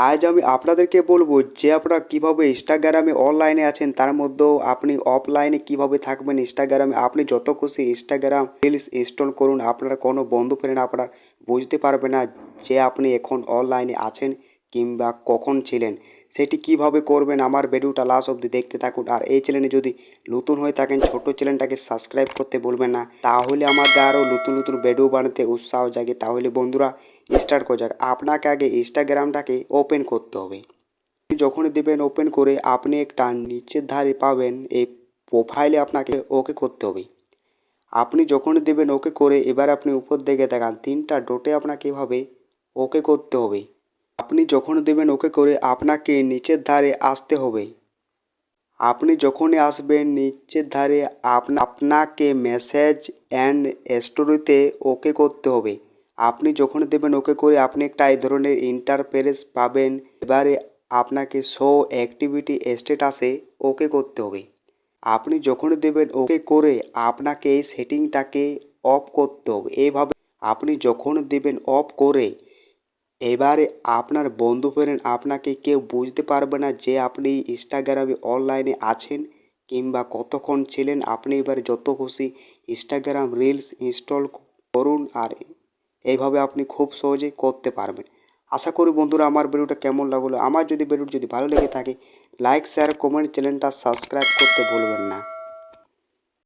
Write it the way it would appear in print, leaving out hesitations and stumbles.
আজ আমি আপনাদেরকে বলবো যে আপনারা কিভাবে ইনস্টাগ্রামে অনলাইনে আছেন তার মধ্যেও আপনি অফলাইনে কিভাবে থাকবেন। ইনস্টাগ্রামে আপনি যত খুশি ইনস্টাগ্রাম রিলস ইনস্টল করুন, আপনার কোনো বন্ধু ফ্রেন্ড আপনার বুঝতে পারবে না যে আপনি এখন অনলাইনে আছেন কিংবা কখন ছিলেন। সেটি কিভাবে করবেন আমার ভিডিওটা লাস্ট অবধি দেখতে থাকুন। আর এই চ্যানেলে যদি নতুন হয়ে থাকেন ছোট চ্যানেলটাকে সাবস্ক্রাইব করতে বলবেন না, তাহলে আমাদের আরও নতুন নতুন ভিডিও বানাতে উৎসাহ জাগে। তাহলে বন্ধুরা স্টার্ট করা যাক। আপনাকে আগে ইনস্টাগ্রামটাকে ওপেন করতে হবে। যখনই দেবেন ওপেন করে আপনি একটা নিচের ধারে পাবেন এই প্রোফাইলে আপনাকে ওকে করতে হবে। আপনি যখনই দেবেন ওকে করে এবার আপনি উপর দিকে দেখান তিনটা ডটে আপনাকে এভাবে ওকে করতে হবে। আপনি যখন দেবেন ওকে করে আপনাকে নিচের ধারে আসতে হবে। আপনি যখনই আসবেন নিচের ধারে আপনাকে মেসেজ অ্যান্ড স্টোরিতে ওকে করতে হবে। আপনি যখন দেবেন ওকে করে আপনি একটা এই ধরনের ইন্টারফেস পাবেন। এবারে আপনাকে শো অ্যাক্টিভিটি স্ট্যাটাসে ওকে করতে হবে। আপনি যখন দেবেন ওকে করে আপনাকে এই সেটিংটাকে অফ করতে হবে। এইভাবে আপনি যখন দেবেন অফ করে এবারে আপনার বন্ধু ফ্রেন্ড আপনাকে কেউ বুঝতে পারবে না যে আপনি ইনস্টাগ্রামে অনলাইনে আছেন কিংবা কতক্ষণ ছিলেন। আপনি এবারে যত খুশি ইনস্টাগ্রাম রিলস ইনস্টল করুন আর এইভাবে আপনি খুব সহজেই করতে পারবেন। আশা করি বন্ধুরা আমার ভিডিওটা কেমন লাগলো। আমার যদি ভিডিওটি ভালো লেগে থাকে লাইক শেয়ার কমেন্ট চ্যানেলটা সাবস্ক্রাইব করতে ভুলবেন না।